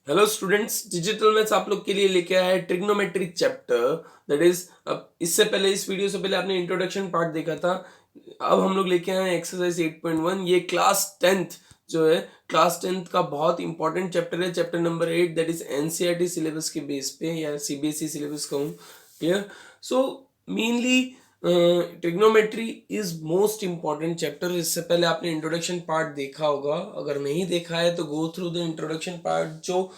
Hello students, digital maths आप लोग के लिए लेके आया है ट्रिग्नोमेट्री चैप्टर। दैट इज, अब इससे पहले इस वीडियो से पहले आपने इंट्रोडक्शन पार्ट देखा था। अब हम लोग लेके आए हैं एक्सरसाइज 8.1। ये क्लास 10th जो है, क्लास 10th का बहुत इंपॉर्टेंट चैप्टर है, chapter number 8। That is NCERT syllabus के बेस पे या सीबीएसई सिलेबस कहूँ। Clear? So mainly trigonometry is most important chapter. इससे पहले आपने इंट्रोडक्शन पार्ट देखा होगा, अगर नहीं देखा है तो go through the introduction part. जो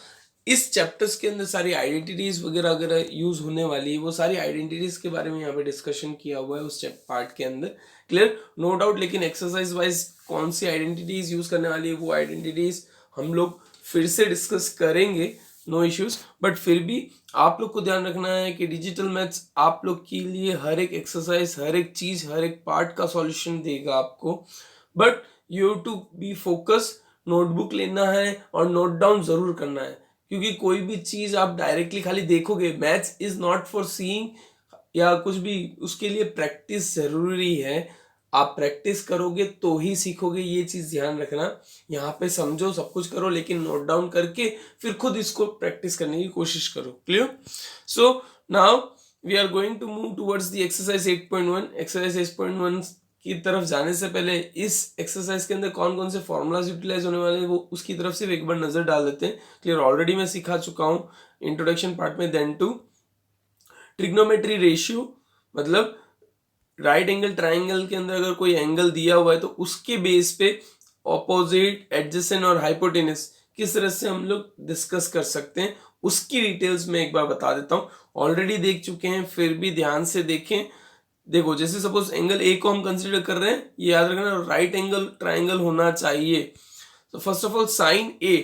इस चैप्टर्स के अंदर सारी आइडेंटिटीज वगैरह वगैरह यूज होने वाली है, वो सारी आइडेंटिटीज के बारे में यहाँ पे डिस्कशन किया हुआ है उस पार्ट के अंदर। क्लियर? No doubt. लेकिन एक्सरसाइज वाइज कौन सी आइडेंटिटीज यूज करने वाली है, वो आइडेंटिटीज हम लोग फिर से डिस्कस करेंगे, नो इश्यूज। बट फिर भी आप लोग को ध्यान रखना है कि डिजिटल मैथ्स आप लोग के लिए हर एक एक्सरसाइज, हर एक चीज, हर एक पार्ट का सॉल्यूशन देगा आपको। But you have to be focus. Notebook लेना है और नोट डाउन जरूर करना है, क्योंकि कोई भी चीज आप डायरेक्टली खाली देखोगे, maths is not for seeing या कुछ भी, उसके लिए प्रैक्टिस जरूरी है। आप प्रैक्टिस करोगे तो ही सीखोगे, ये चीज ध्यान रखना। यहाँ पे समझो, सब कुछ करो, लेकिन नोट डाउन करके फिर खुद इसको प्रैक्टिस करने की कोशिश करो। Clear? So now we are going to move towards the exercise 8.1। Exercise 8.1 की तरफ जाने से पहले इस एक्सरसाइज के अंदर कौन कौन से फॉर्मूलाज यूटिलाइज होने वाले हैं, वो उसकी तरफ सिर्फ एक बार नजर डाल देते हैं। क्लियर? ऑलरेडी मैं सिखा चुका हूँ इंट्रोडक्शन पार्ट में। देन टू ट्रिग्नोमेट्री रेशियो, मतलब राइट एंगल ट्राइंगल के अंदर अगर कोई एंगल दिया हुआ है तो उसके बेस पे ऑपोजिट, एडजेसेंट और हाइपोटेनस किस तरह से हम लोग डिस्कस कर सकते हैं, उसकी डिटेल्स में एक बार बता देता हूँ। ऑलरेडी देख चुके हैं, फिर भी ध्यान से देखें। देखो, जैसे सपोज एंगल ए को हम कंसिडर कर रहे हैं, ये याद रखना राइट एंगल ट्राइंगल होना चाहिए। तो फर्स्ट ऑफ ऑल साइन ए,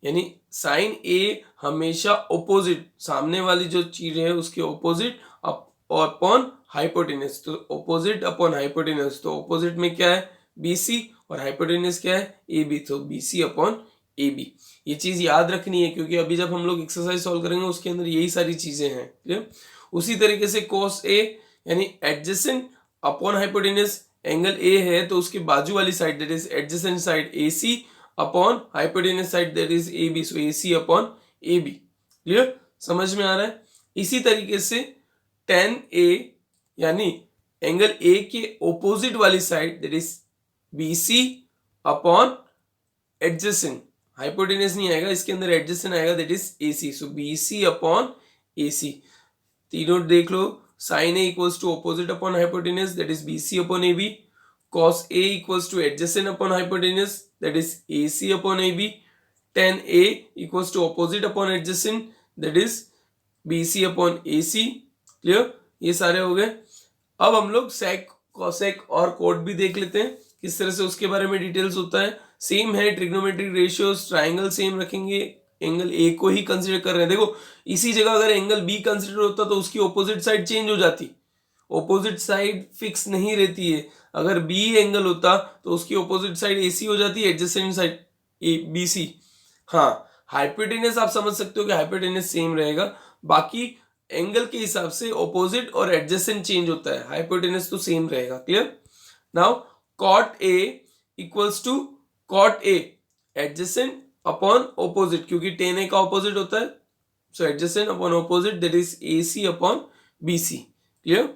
यानी साइन ए हमेशा ओपोजिट, सामने वाली जो चीज है उसके ओपोजिट अपॉन हाइपोटेनस। तो ओपोजिट अपॉन हाइपोटेनस, तो ओपोजिट में क्या है, बीसी, और हाइपोटेनस क्या है, ए बी। तो बीसी अपॉन ए बी, ये चीज याद रखनी है, क्योंकि अभी जब हम लोग एक्सरसाइज सॉल्व करेंगे उसके अंदर यही सारी चीजें हैं। क्लियर? उसी तरीके से कोस ए यानी adjacent upon hypotenuse, angle A है तो उसके बाजू वाली side, that is adjacent side, A C upon hypotenuse side, that is A B. So A C upon A B. Clear? समझ में आ रहा है? इसी तरीके से टेन ए यानी एंगल ए के ओपोजिट वाली side, that is B C upon adjacent, hypotenuse नहीं आएगा इसके अंदर, एडजेसेंट आएगा, that is A C. So B C upon A C. तीनों देख लो, sine A equals to opposite upon hypotenuse, that is B C upon A B. Cos A equals to adjacent upon hypotenuse, that is A C upon A B. Tan A equals to opposite upon adjacent, that is B C upon A C. Clear? ये सारे हो गए। अब हम लोग सेक, cosec और coat भी देख लेते हैं, किस तरह से उसके बारे में डिटेल्स होता है। सेम है, ट्रिग्नोमेट्रिक रेशियोज, ट्राइंगल सेम रखेंगे, एंगल ए को ही कंसीडर कर रहे हैं। देखो, इसी जगह अगर एंगल बी कंसीडर होता तो उसकी ऑपोजिट साइड चेंज हो जाती, ऑपोजिट साइड फिक्स नहीं रहती है। अगर बी एंगल होता तो उसकी ऑपोजिट साइड ए सी हो जाती है, adjacent side A B C. हाँ, हाइपोटेनस आप समझ सकते हो कि हाइपोटेनस सेम रहेगा, बाकी एंगल के हिसाब से ऑपोजिट और एडजेसेंट चेंज होता है, हाइपोटेनस तो सेम रहेगा। Clear? Now cot A equals to cot A, adjacent upon opposite, क्योंकि टेन ए का ऑपोजिट होता है, so adjacent upon opposite, that is A C upon B C. Clear?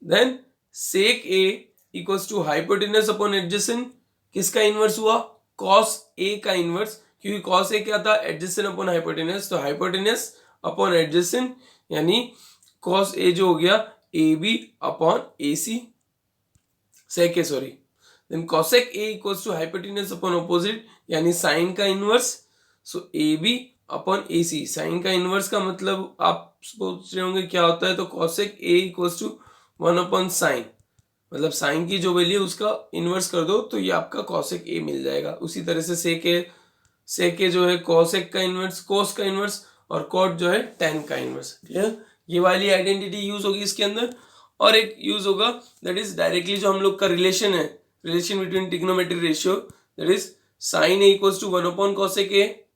Then sec A equals to hypotenuse upon adjacent, किसका inverse हुआ, cos A का inverse, क्योंकि cos A क्या था, एडजेसेंट अपॉन हाइपोटेनस, तो हाइपोटेनस अपॉन एडजेसेंट यानी cos A जो हो गया A B upon A C, sec A sorry. Then cosec A equals to hypotenuse upon opposite यानी साइन का inverse, so A B upon A C. Sine का inverse का मतलब आप सोच रहे होंगे क्या होता है, तो cosec A equals to one upon sine, मतलब साइन की जो वैल्यू उसका इनवर्स कर दो तो ये आपका कॉसेक ए मिल जाएगा। उसी तरह से सेक ए जो है कॉसेक का इनवर्स, कोस का इनवर्स, और कॉट जो है टेन का इनवर्स। क्लियर? ये वाली आइडेंटिटी यूज होगी इसके अंदर। और एक यूज होगा, दैट इज डायरेक्टली जो हम लोग का रिलेशन है, relation between trigonometry ratio, that is sine A equals to one upon cosec A,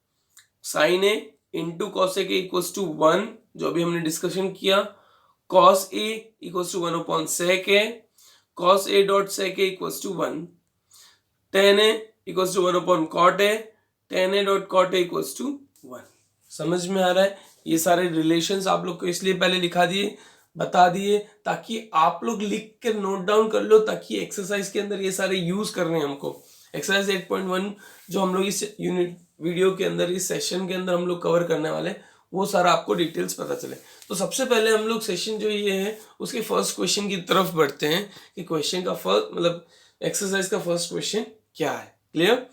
sine A into cosec A equals to one, जो अभी हमने डिस्कशन किया। Cos A equals to one upon sec A, cos A dot sec A equals to one. Tan A equals to one upon cot A, tan A dot cot A equals to one. समझ में आ रहा है? ये सारे relations आप लोग को इसलिए पहले लिखा दिए, बता दिए, ताकि आप लोग लिख के नोट डाउन कर लो, ताकि एक्सरसाइज के अंदर ये सारे यूज करने हैं हमको। एक्सरसाइज 8.1 जो हम लोग इस यूनिट वीडियो के अंदर, इस सेशन के अंदर हम लोग कवर करने वाले, वो सारा आपको डिटेल्स पता चले। तो सबसे पहले हम लोग सेशन जो ये है उसके फर्स्ट क्वेश्चन की तरफ बढ़ते हैं कि क्वेश्चन का फर्स्ट मतलब एक्सरसाइज का फर्स्ट क्वेश्चन क्या है। क्लियर?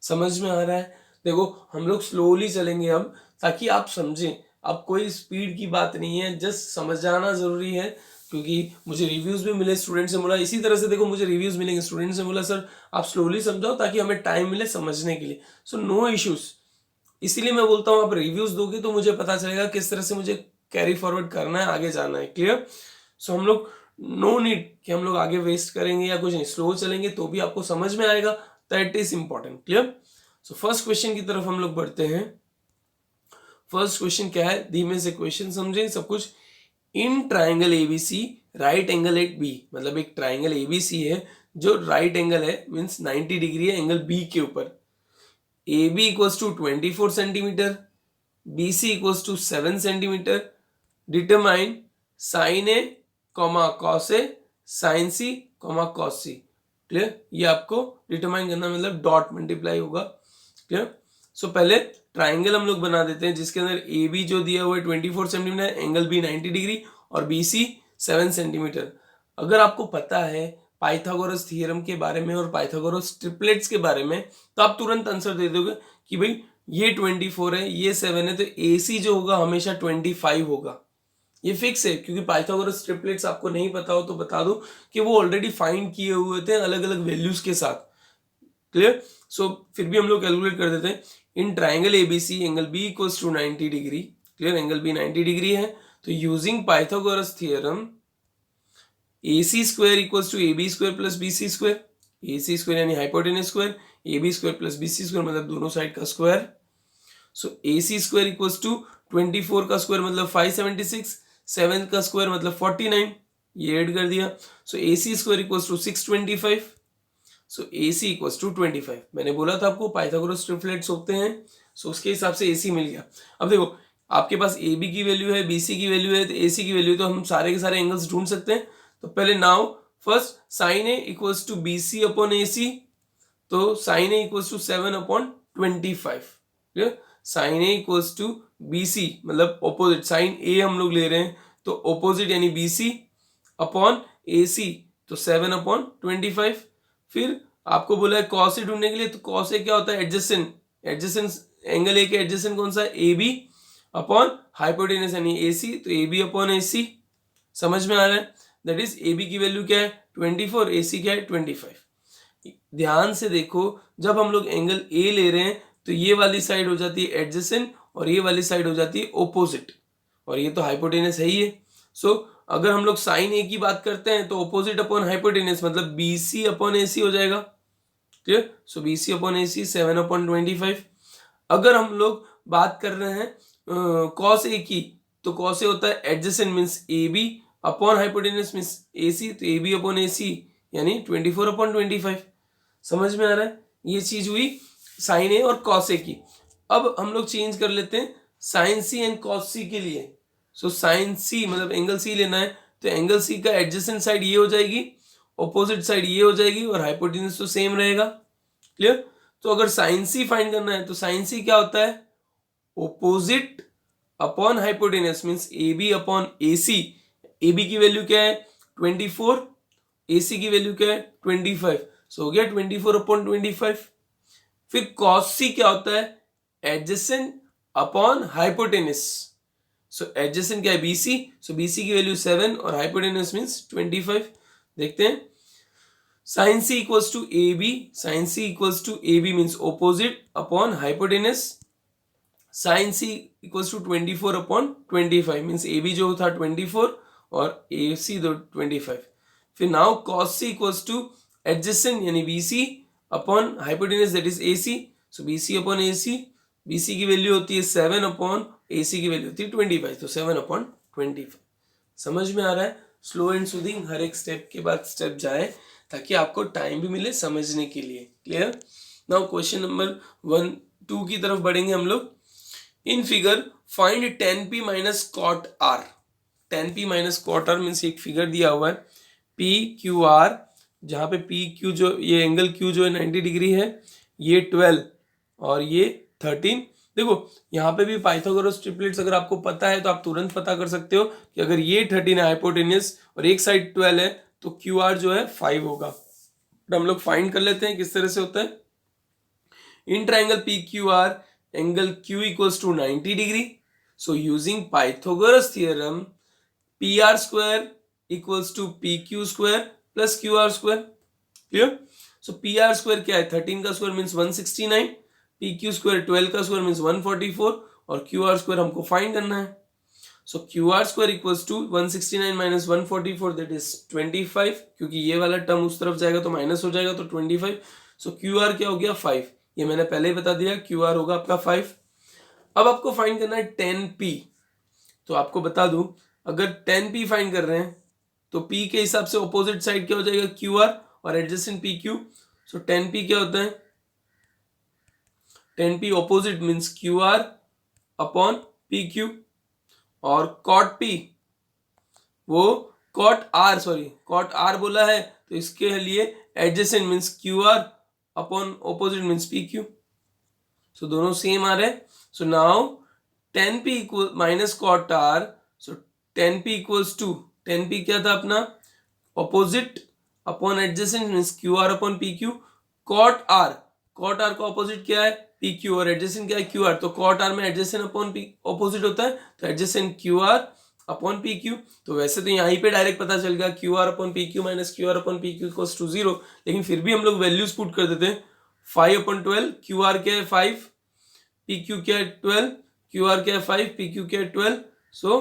समझ में आ रहा है? देखो हम लोग स्लोली चलेंगे अब, ताकि आप समझें। अब कोई स्पीड की बात नहीं है, जस्ट समझ जाना जरूरी है, क्योंकि मुझे रिव्यूज भी मिले स्टूडेंट से, बोला इसी तरह से देखो मुझे रिव्यूज मिलेंगे स्टूडेंट से, बोला सर आप स्लोली समझाओ ताकि हमें टाइम मिले समझने के लिए। सो नो इश्यूज, इसीलिए मैं बोलता हूँ आप रिव्यूज दोगे तो मुझे पता चलेगा किस तरह से मुझे कैरी फॉरवर्ड करना है, आगे जाना है। क्लियर? सो हम लोग नो नीड कि हम लोग आगे वेस्ट करेंगे या कुछ नहीं, स्लो चलेंगे तो भी आपको समझ में आएगा, that is important. Clear? So first question की तरफ हम लोग बढ़ते हैं। फर्स्ट क्वेश्चन क्या है, धीमे से क्वेश्चन समझें सब कुछ। In triangle A B C right angle at B, मतलब एक ट्राइंगल एबीसी है जो राइट एंगल है, मीन्स 90 डिग्री है एंगल बी के ऊपर। A B equals to 24 centimetre, B C equals to 7 centimetre. Determine sine A comma cos A, sine C comma cos C. Clear? ये आपको डिटरमाइन करना, मतलब डॉट मल्टीप्लाई होगा। Clear? So पहले triangle हम लोग बना देते हैं जिसके अंदर ए बी जो दिया हुआ है 24 सेंटीमीटर, एंगल बी 90 डिग्री और बी सी 7 सेंटीमीटर। अगर आपको पता है पाइथागोरस थ्योरम के बारे में और पाइथागोरस ट्रिपलेट्स के बारे में, तो आप तुरंत आंसर दे दोगे कि भाई ये 24 है, ये 7 है, तो ए सी जो होगा हमेशा 25 होगा। ये फिक्स है, क्योंकि पाइथागोरस ट्रिपलेट्स आपको नहीं पता हो तो बता दो कि वो ऑलरेडी फाइंड किए हुए थे अलग अलग वैल्यूज के साथ। क्लियर? सो फिर भी हम लोग कैलकुलेट कर देते हैं। In triangle ABC angle B equals to 90 degree. Clear? Angle B 90 degree है, तो using Pythagoras theorem A C square equals to A B square plus B C square. A C square यानी hypotenuse square, A B square plus B C square मतलब दोनों side का square. So A C square equals to 24 का square मतलब 576, 7 का square मतलब 49, ये add कर दिया। So A C square equals to 625। So A C equals to 25। मैंने बोला था आपको पाइथागोरस ट्रिपलेट्स होते हैं, सो उसके हिसाब से ए सी मिल गया। अब देखो आपके पास ए बी की वैल्यू है, बी सी की वैल्यू है, तो ए सी की वैल्यू, तो हम सारे के सारे एंगल्स ढूंढ सकते हैं। तो पहले now first sine A equals to B C upon A C, तो sine A equals to 7 upon 25। Clear? Sine A equals to B C मतलब ऑपोजिट, साइन ए हम लोग ले रहे हैं तो ऑपोजिट यानी B C upon A C, तो 7 अपॉन 25। फिर आपको बोला है कॉस ए ढूंढने के लिए, तो कॉस ए क्या होता है, एडजेसेंट। एडजेसेंट एंगल ए के एडजेसेंट कौन सा है, ए बी अपॉन हाइपोटेनस यानी ए सी, तो ए बी अपॉन ए सी। समझ में आ रहा है? दैट इज ए बी की वैल्यू क्या है 24, ए सी क्या है 25। ध्यान से देखो, जब हम लोग एंगल ए ले रहे हैं तो ये वाली साइड हो जाती है एडजेसेंट और ये वाली साइड हो जाती है ओपोजिट, और ये तो हाइपोटेनस है ही है। सो अगर हम लोग साइन ए की बात करते हैं तो ओपोजिट अपॉन हाइपोटेनस मतलब बी सी अपॉन ए सी हो जाएगा। Clear? So B C upon A C 7 upon 25। अगर हम लोग बात कर रहे हैं कॉस ए की, तो कॉस ए होता है adjacent means A B upon hypotenuse means A C, तो ए बी अपॉन ए सी यानी 24 अपॉन 25। समझ में आ रहा है? ये चीज हुई साइन ए और कॉस ए की। अब हम लोग चेंज कर लेते हैं साइन सी एंड कॉस सी के लिए। सो साइन सी मतलब एंगल सी लेना है, तो एंगल सी का एडजेसेंट साइड ये हो जाएगी, ऑपोजिट साइड ये हो जाएगी और हाइपोटेनस तो सेम रहेगा। क्लियर? तो अगर साइन सी फाइंड करना है तो साइन सी क्या होता है, opposite upon hypotenuse means A B upon A C. A B की वैल्यू क्या है 24, ए सी की वैल्यू क्या है 25, सो हो गया 24 अपॉन 25। फिर कॉस सी क्या होता है, adjacent upon hypotenuse. So adjacent क्या है बीसी, सो बीसी की वैल्यू 7 और हाइपोटेनस मीन्स 25। देखते हैं sine C equals to A B, sine C equals to A B means opposite upon hypotenuse. Sine C equals to 24 upon 25 means A B जो था 24 और A C 25। फिर now cos C equals to adjacent यानी B C upon hypotenuse that is A C, so B C upon A C. B सी की value होती है 7 upon A C की value होती है 25, तो 7 अपॉन 25। समझ में आ रहा है? स्लो एंड सूदिंग, हर एक स्टेप के बाद स्टेप जाए ताकि आपको टाइम भी मिले समझने के लिए। क्लियर? नाउ क्वेश्चन नंबर 1 2 की तरफ बढ़ेंगे हम लोग। In figure find tan p minus cot r। tan p minus cot r means एक फिगर दिया हुआ है p q r, जहाँ पे p q जो ये एंगल q जो है 90 डिग्री है, ये 12 और ये 13। देखो यहाँ पे भी पाइथागोरस ट्रिपलेट्स अगर आपको पता है तो आप तुरंत पता कर सकते हो कि अगर ये 13 है हाइपोटेन्यूस और एक साइड 12 है तो क्यू आर जो है 5 होगा। तो हम लोग फाइंड कर लेते हैं किस तरह से होता है। In triangle P Q R angle Q equals to 90 degree. So using Pythagoras theorem P R square equals to P Q square plus Q R square. Clear. So P R square क्या है, 13 का square means 169, P Q square 12 का square means 144 और Q R square हमको find करना है। So Q R square equals to 169 minus 144 that is 25, क्योंकि ये वाला टर्म उस तरफ जाएगा तो माइनस हो जाएगा तो 25। सो क्यू आर क्या हो गया 5, ये मैंने पहले ही बता दिया, क्यू आर होगा आपका 5। अब आपको फाइंड करना है 10p। तो आपको बता दूं अगर 10p फाइंड कर रहे हैं तो p के हिसाब से ऑपोजिट साइड क्या हो जाएगा क्यू आर और adjacent P Q. So 10p क्या होता है, 10p opposite means Q R upon P Q और कॉट p वो कॉट आर बोला है तो इसके लिए adjacent means Q R upon opposite means P Q. So दोनों सेम आ रहे हैं। So now 10p equal minus cot R, so 10p equals to 10p क्या था अपना opposite upon adjacent means Q R upon P Q. Cot R का opposite क्या है पी क्यू और एडजेसेंट क्या है क्यू आर, तो कॉट आर में एडजेसेंट अपॉन पी ऑपोजिट होता है तो adjacent Q R upon P Q. तो वैसे तो यहीं पे डायरेक्ट पता चल गया Q R upon P Q minus Q R upon P Q equals to 0, लेकिन फिर भी हम लोग वैल्यूज पुट कर देते हैं। 5 अपॉन 12, क्यू आर क्या है 5, पी क्यू क्या है 12, क्यू आर क्या है 5, पी क्यू क्या है 12। So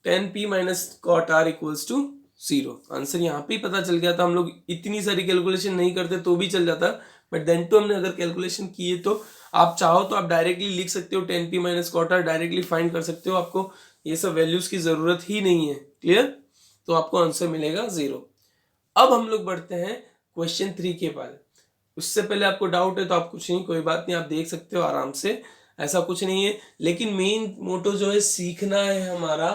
10p minus cot R equals to 0। Answer यहाँ पे ही पता चल गया था। हम लोग इतनी सारी कैलकुलेशन नहीं करते तो भी चल जाता, बट देन तो हमने अगर कैलकुलेशन किए तो आप चाहो तो आप डायरेक्टली लिख सकते हो 10p minus cot R, directly find कर सकते हो, आपको ये सब वैल्यूज की जरूरत ही नहीं है। क्लियर। तो आपको आंसर मिलेगा 0। अब हम लोग बढ़ते हैं क्वेश्चन 3 के बाद। उससे पहले आपको डाउट है तो आप कुछ नहीं, कोई बात नहीं, आप देख सकते हो आराम से, ऐसा कुछ नहीं है। लेकिन मेन मोटो जो है सीखना है हमारा,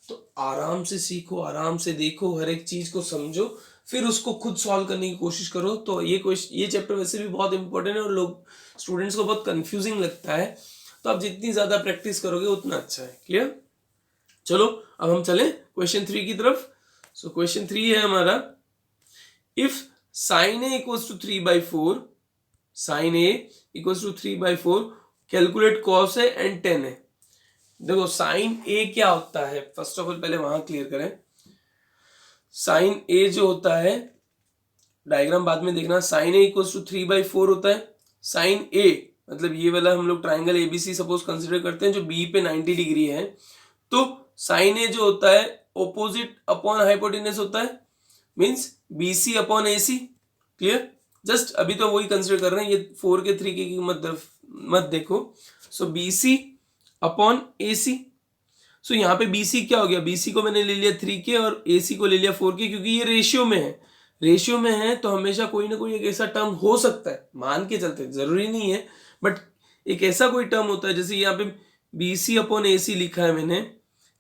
तो आराम से सीखो, आराम से देखो, हर एक चीज को समझो, फिर उसको खुद सॉल्व करने की कोशिश करो। तो ये चैप्टर वैसे भी बहुत इंपॉर्टेंट है और लोग स्टूडेंट्स को बहुत कंफ्यूजिंग लगता है, तो आप जितनी ज्यादा प्रैक्टिस करोगे उतना अच्छा है। क्लियर। चलो अब हम चले क्वेश्चन 3 की तरफ। सो क्वेश्चन 3 है हमारा, if sine A equals to 3/4, sine A equals to 3/4, calculate cos A and tan A. देखो साइन ए क्या होता है, फर्स्ट ऑफ ऑल पहले वहां क्लियर करें। साइन ए जो होता है, डायग्राम बाद में देखना, साइन ए इक्वल्स टू 3/4 होता है। साइन ए मतलब ये वाला हम लोग ट्राइंगल एबीसी सपोज कंसिडर करते हैं जो बी पे 90 डिग्री है, तो साइन ए जो होता है ऑपोजिट अपॉन हाइपोटेन्यूस होता है, means BC upon AC. Clear. Just अभी तो वही कंसिडर कर रहे हैं, ये 4 के 3 के मत देखो। सो बीसी अपॉन एसी। सो यहाँ पे बीसी क्या हो गया, बीसी को मैंने ले लिया 3 के और एसी को ले लिया 4 के, क्योंकि ये रेशियो में है, रेशियो में है तो हमेशा कोई ना कोई एक ऐसा टर्म हो सकता है, मान के चलते, जरूरी नहीं है, बट एक ऐसा कोई टर्म होता है, जैसे यहाँ पे बीसी अपॉन एसी लिखा है मैंने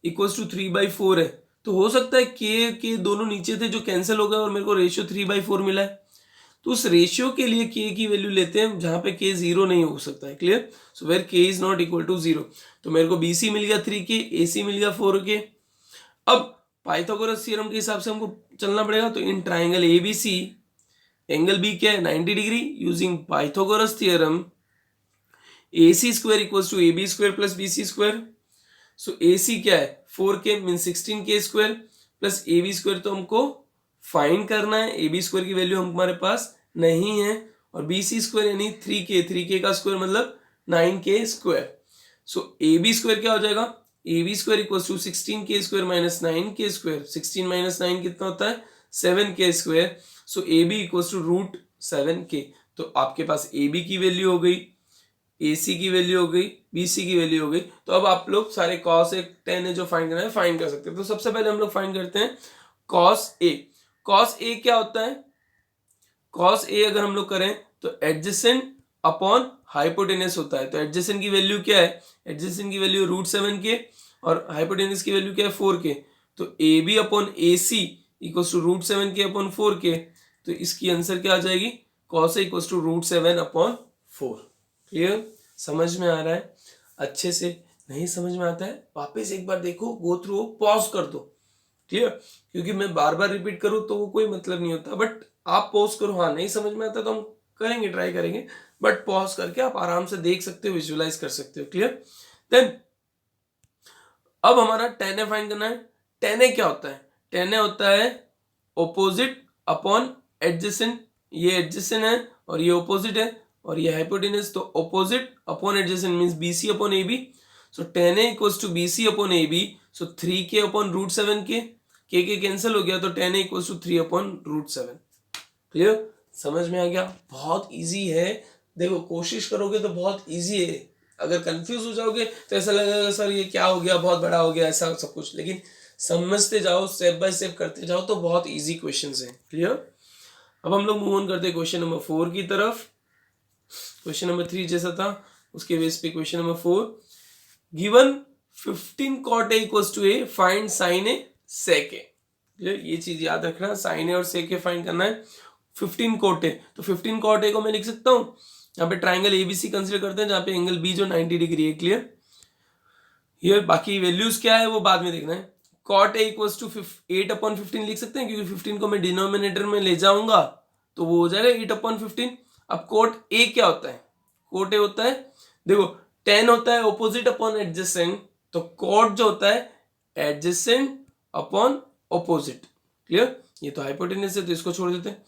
इक्वल्स टू 3/4 है, तो हो सकता है के दोनों नीचे थे जो कैंसिल हो गए और मेरे को रेशियो 3/4 मिला है। तो उस रेशियो के लिए के की वैल्यू लेते हैं जहां पे के 0 नहीं हो सकता है। क्लियर। सो वेयर के इज नॉट इक्वल टू 0, तो मेरे को बीसी मिल गया 3 के, एसी मिल गया 4 के। अब पाइथागोरस थ्योरम के हिसाब से हमको चलना पड़ेगा, तो in triangle ABC angle B क्या है 90 degree, using Pythagoras theorem AC square equals to AB square plus BC square. So AC क्या है 4k mean 16k square plus AB square, तो हमको फाइंड करना है, AB स्क्वायर की वैल्यू हमारे पास नहीं है, और BC स्क्वायर यानी 3k का स्क्वायर मतलब 9k square. So AB square क्या हो जाएगा, AB square equals to 16k square minus 9k square, 16 minus 9 कितना होता है 7k square. So AB equals to root 7k। तो आपके पास AB की वैल्यू हो गई, AC की वैल्यू हो गई, BC की वैल्यू हो गई। तो अब आप लोग सारे cos ए tan ए जो फाइंड करना है फाइंड कर सकते हैं। तो सबसे पहले हम लोग फाइंड करते हैं cos A। cos A क्या होता है, cos A अगर हम लोग करें तो एडजेसेंट अपॉन हाइपोटेनस होता है, तो एडजेसेंट की वैल्यू क्या है, एडजेसेंट की वैल्यू √7k और हाइपोटेनस की वैल्यू क्या है 4k, तो AB upon AC equals to √7k upon 4k, तो इसकी आंसर क्या आ जाएगी, cos A equals to √7 upon 4। Clear, समझ में आ रहा है अच्छे से? नहीं समझ में आता है वापस एक बार देखो, गो थ्रू, पॉज कर दो। क्लियर, क्योंकि मैं बार बार रिपीट करूं तो वो कोई मतलब नहीं होता, बट आप पॉज करो, हाँ नहीं समझ में आता तो हम करेंगे, ट्राई करेंगे, बट पॉज करके आप आराम से देख सकते हो, विजुअलाइज कर सकते हो। क्लियर, देन अब हमारा tan A फाइंड करना है। tan A क्या होता है, tan A होता है ओपोजिट अपॉन एडजेसेंट, ये एडजेसेंट है और ये ओपोजिट है और ये हाइपोटेनस, तो opposite upon adjacent means BC upon AB, so tan A equals to BC upon AB, so 3k upon √7k, K cancel हो गया तो tan A equals to 3 upon √7। Clear, समझ में आ गया? बहुत इजी है, देखो कोशिश करोगे तो बहुत इजी है, अगर कंफ्यूज हो जाओगे तो ऐसा लगेगा सर ये क्या हो गया, बहुत बड़ा हो गया ऐसा सब कुछ, लेकिन समझते जाओ, स्टेप बाय स्टेप करते जाओ तो बहुत इजी क्वेश्चंस हैं। क्लियर, अब हम लोग मूव ऑन करते हैं क्वेश्चन नंबर 4 की तरफ। क्वेश्चन नंबर 3 जैसा था उसके बेस पे question number 4, given 15 cot A equals to A, find sin A sec A। ये चीज याद रखना, sin A और sec A फाइंड करना है। 15 cot A, तो 15 cot A को मैं लिख सकता हूँ, यहाँ पे ट्राइंगल ABC कंसिडर करते हैं जहाँ पे एंगल B जो 90 डिग्री है। क्लियर, हियर बाकी वैल्यूज क्या है वो बाद में देखना है। cot A equals to 8 upon 15 लिख सकते हैं, क्योंकि 15 को मैं डिनोमिनेटर में ले जाऊंगा तो वो हो जाएगा 8 अपॉन 15। अब cot A क्या होता है, cot A होता है, देखो tan होता है ओपोजिट अपॉन एडजेसेंट, तो cot जो होता है एडजेसेंट अपॉन ओपोजिट। क्लियर, ये तो हाइपोटेनस है तो इसको छोड़ देते हैं,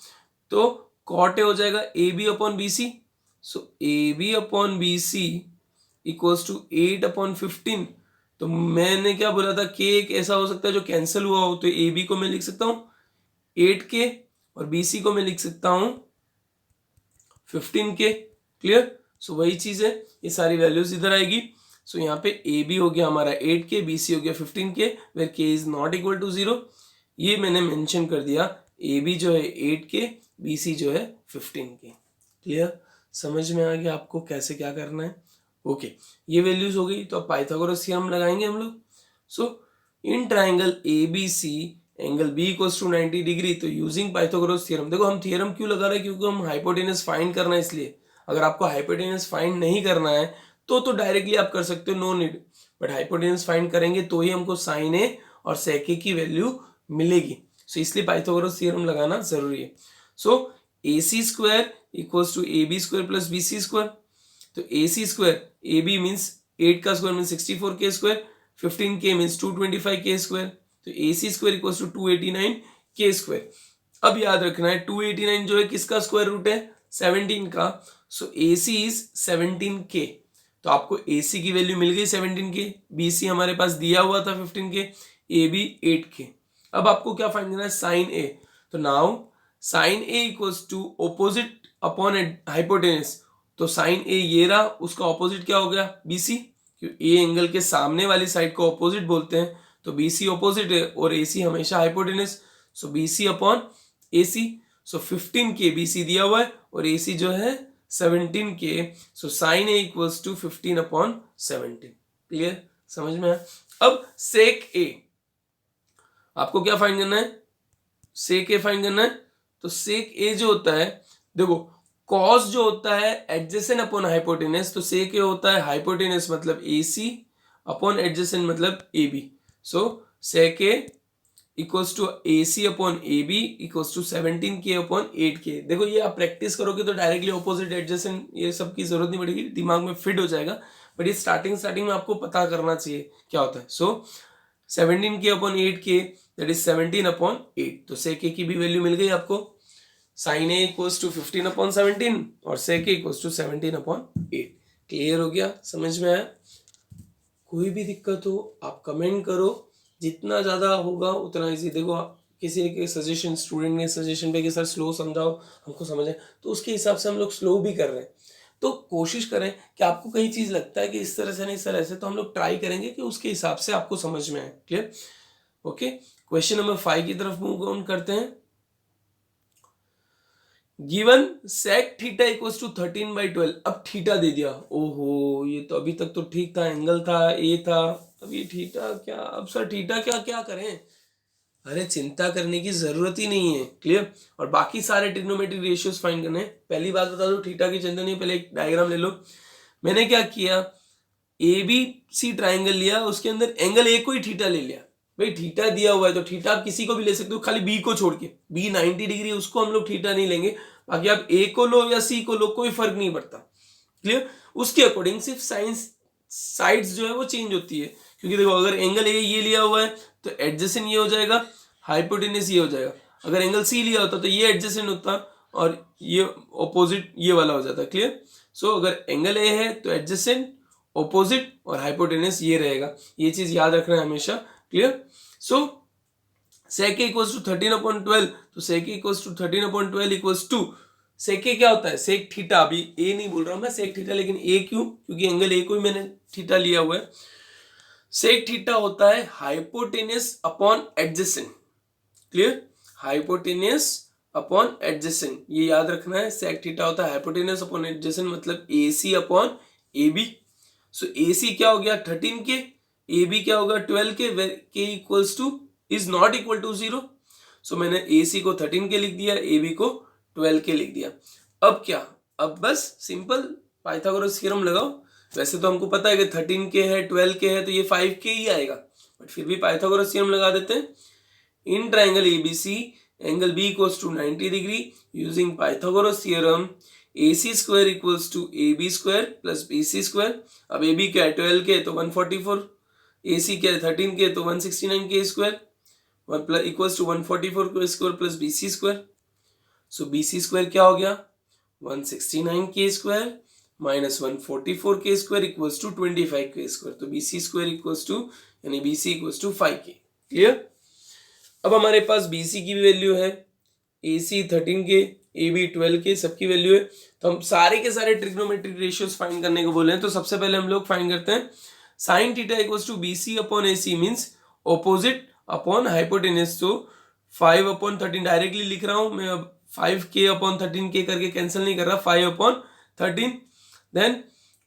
तो cot A हो जाएगा AB upon BC, so AB upon BC equals to 8 upon 15। तो मैंने क्या बोला था, k एक ऐसा हो सकता है जो कैंसिल हुआ हो, तो AB को मैं लिख सकता हूं 8k और BC को मैं लिख सकता हूं 15k। क्लियर, सो वही चीज है, ये सारी वैल्यूज इधर आएगी। सो यहाँ पे AB हो गया हमारा 8k, BC हो गया 15k, where k is not equal to 0। ये मैंने मेंशन कर दिया, AB जो है 8k, BC जो है 15k। क्लियर, समझ में आ गया आपको कैसे क्या करना है? ओके, ये वैल्यूज हो गई, तो अब पाइथागोरस थ्योरम लगाएंगे हम लोग। So in triangle ABC angle B equals to 90 degree, तो यूजिंग पाइथागोरस थ्योरम, देखो हम थ्योरम क्यों लगा रहे हैं, क्योंकि हम हाइपोटेनस फाइंड करना है इसलिए। अगर आपको हाइपोटेनस फाइंड नहीं करना है तो डायरेक्टली आप कर सकते हो, no need, but hypotenuse find करेंगे तो ही हमको sin A और sec A की वैल्यू मिलेगी, सो इसलिए पाइथागोरस थ्योरम लगाना जरूरी है। So AC square equals to AB square plus BC square, तो AC स्क्वायर AB मीन्स 8 का square means 64k square, 15k means 225k square, तो AC square equals to 289k square. अब याद रखना है 289 जो है किसका स्क्वायर रूट है, 17 का, सो AC इज 17k, तो आपको AC की वैल्यू मिल गई 17k, BC हमारे पास दिया हुआ था 15k, AB 8k। अब आपको क्या फाइंड करना है, sin A, तो now sin A equals to opposite upon hypotenuse, तो sin A ये रहा, उसका ऑपोजिट क्या हो गया BC, क्योंकि A एंगल के सामने वाली साइड को ऑपोजिट बोलते हैं, तो BC ऑपोजिट है और AC हमेशा हाइपोटेनस, सो BC अपॉन AC, सो 15k BC दिया हुआ है और AC जो है 17k, so sin A equals to 15 upon 17। Clear, समझ में आया? अब sec A आपको क्या फाइंड करना है, sec A फाइंड करना है, तो sec A जो होता है, देखो cos जो होता है एडजेसेंट अपॉन हाइपोटेनस, तो sec A होता है हाइपोटेनस मतलब AC अपॉन एडजेसेंट मतलब AB, so sec A equals to AC upon AB equals to 17k upon 8k। देखो ये आप प्रैक्टिस करोगे तो डायरेक्टली ऑपोजिट एडजेसेंट ये सब की जरूरत नहीं पड़ेगी, दिमाग में फिट हो जाएगा, बट ये स्टार्टिंग में आपको पता करना चाहिए क्या होता है। सो 17k upon 8k that is 17 upon 8, तो sec A की भी वैल्यू मिल गई आपको, sin A equals to 15 upon 17 और sec A equals to 17 upon 8। Clear हो गया, समझ में आया? कोई भी दिक्कत हो आप कमेंट करो, जितना ज़्यादा होगा उतना इजी। देखो किसी के सजेशन, स्टूडेंट ने सजेशन पे कि सर स्लो समझाओ हमको समझ आए, तो उसके हिसाब से हम लोग स्लो भी कर रहे हैं, तो कोशिश करें कि आपको कहीं चीज़ लगता है कि इस तरह से नहीं सर ऐसे, तो हम लोग ट्राई करेंगे कि उसके हिसाब से आपको समझ में आए। क्लियर, ओके, क्वेश्चन नंबर 5 की तरफ मूव ऑन करते हैं। Given sec theta equals to 13/12। अब थीटा दे दिया, ओहो ये तो अभी तक तो ठीक था, एंगल था, ए था, अब ये थीटा क्या, अब सर थीटा क्या क्या करें? अरे चिंता करने की जरूरत ही नहीं है, क्लियर। और बाकी सारे ट्रिग्नोमेट्रिक रेशियोज फाइंड करने हैं। पहली बात बता दो, थीटा की चिंता नहीं, पहले एक डायग्राम ले लो। मैंने क्या किया, ए बी सी ट्राइंगल लिया, उसके अंदर एंगल ए को ही थीटा ले लिया। भाई थीटा दिया हुआ है तो थीटा आप किसी को भी ले सकते हो, खाली बी को छोड़ के, बी 90 डिग्री उसको हम लोग थीटा नहीं लेंगे, बाकी आप ए को लो या सी को लो कोई फर्क नहीं पड़ता, क्लियर। उसके अकॉर्डिंग सिर्फ साइंस साइड्स जो है वो चेंज होती है, क्योंकि देखो अगर एंगल ए ये लिया हुआ है तो एडजेसेंट ये हो जाएगा, हाइपोटेनस ये हो जाएगा। अगर एंगल सी लिया होता तो ये एडजेसेंट होता और ये ऑपोजिट ये वाला हो जाता, क्लियर। सो अगर एंगल ए है तो एडजेसेंट, ऑपोजिट और हाइपोटेनस ये रहेगा, ये चीज याद रखना है हमेशा, clear. So sec a equals to 13/12, तो sec a equals to 13/12 equals to sec a क्या होता है, sec थीटा, अभी a नहीं बोल रहा हूं मैं, sec थीटा, लेकिन a क्यों, क्योंकि एंगल a को ही मैंने थीटा लिया हुआ है। sec थीटा होता है hypotenuse upon adjacent, clear, hypotenuse upon adjacent, ये याद रखना है। sec थीटा होता है हाइपोटेनस अपॉन एडजेसेंट, मतलब AC अपॉन AB। सो AC क्या हो गया 13 के, AB क्या होगा 12 K, where K equals to is not equal to 0। So मैंने AC को 13 के लिख दिया, AB को 12 के लिख दिया। अब क्या, अब बस सिंपल पाइथागोरस थ्योरम लगाओ। वैसे तो हमको पता है कि 13 के है 12 के है तो ये 5 के ही आएगा, बट फिर भी पाइथागोरस थ्योरम लगा देते हैं। In triangle ABC angle B equals to 90 degree, using Pythagoras theorem AC square equals to AB square plus BC square. अब AB क्या है 12 के तो 144, AC क्या है 13 के तो 169 K square, one plus equals to 144 K square plus BC square. So BC square क्या हो गया 169 K square minus 144 K square equals to 25 के स्क्वायर, तो BC स्क्वायर इक्वल्स टू यानी BC इक्वल्स टू 5 के, क्लियर। अब हमारे पास BC की भी वैल्यू है, AC 13 के, AB 12 के, सबकी वैल्यू है। तो हम सारे के सारे ट्रिग्नोमेट्रिक रेशियोज फाइंड करने को बोले हैं, तो सबसे पहले हम लोग फाइंड करते हैं sine theta equals to BC upon AC means opposite upon hypotenuse. तो 5/13 डायरेक्टली लिख रहा हूं मैं, अब 5k अपॉन 13k करके कैंसिल नहीं कर रहा, 5/13। Then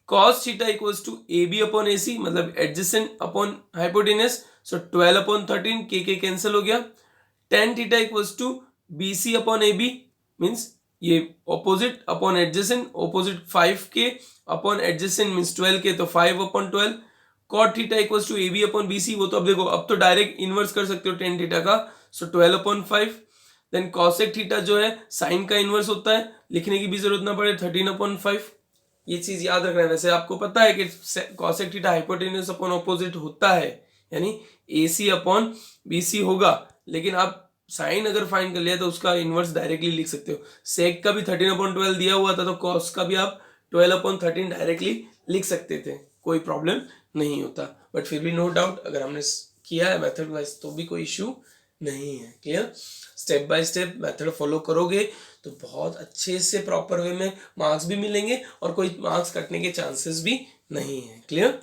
cos theta equals to AB upon AC, मतलब adjacent upon hypotenuse, so 12/13 k cancel हो गया। tan theta equals to BC upon AB means ये opposite upon adjacent, opposite 5k upon adjacent means 12k, तो 5/12। cot theta equals to AB upon BC, वो तो अब देखो अब तो डायरेक्ट इनवर्स कर सकते हो tan थीटा का, सो 12/5। देन cosec थीटा जो है साइन का इनवर्स होता है, लिखने की भी जरूरत ना पड़े 13/5, ये चीज याद रखना है। वैसे आपको पता है कि cosec theta hypotenuse upon opposite होता है, यानी AC अपॉन BC होगा, लेकिन आप साइन अगर फाइंड कर लिया तो उसका इनवर्स डायरेक्टली लिख सकते हो। सेक का भी 13/12 दिया हुआ था तो कॉस का भी आप 12/13 डायरेक्टली लिख सकते थे, कोई प्रॉब्लम नहीं होता। बट फिर भी नो डाउट अगर हमने किया है मेथड वाइज तो भी कोई इश्यू नहीं है, clear. Step by step method follow करोगे तो बहुत अच्छे से प्रॉपर वे में मार्क्स भी मिलेंगे और कोई मार्क्स कटने के चांसेस भी नहीं है, क्लियर।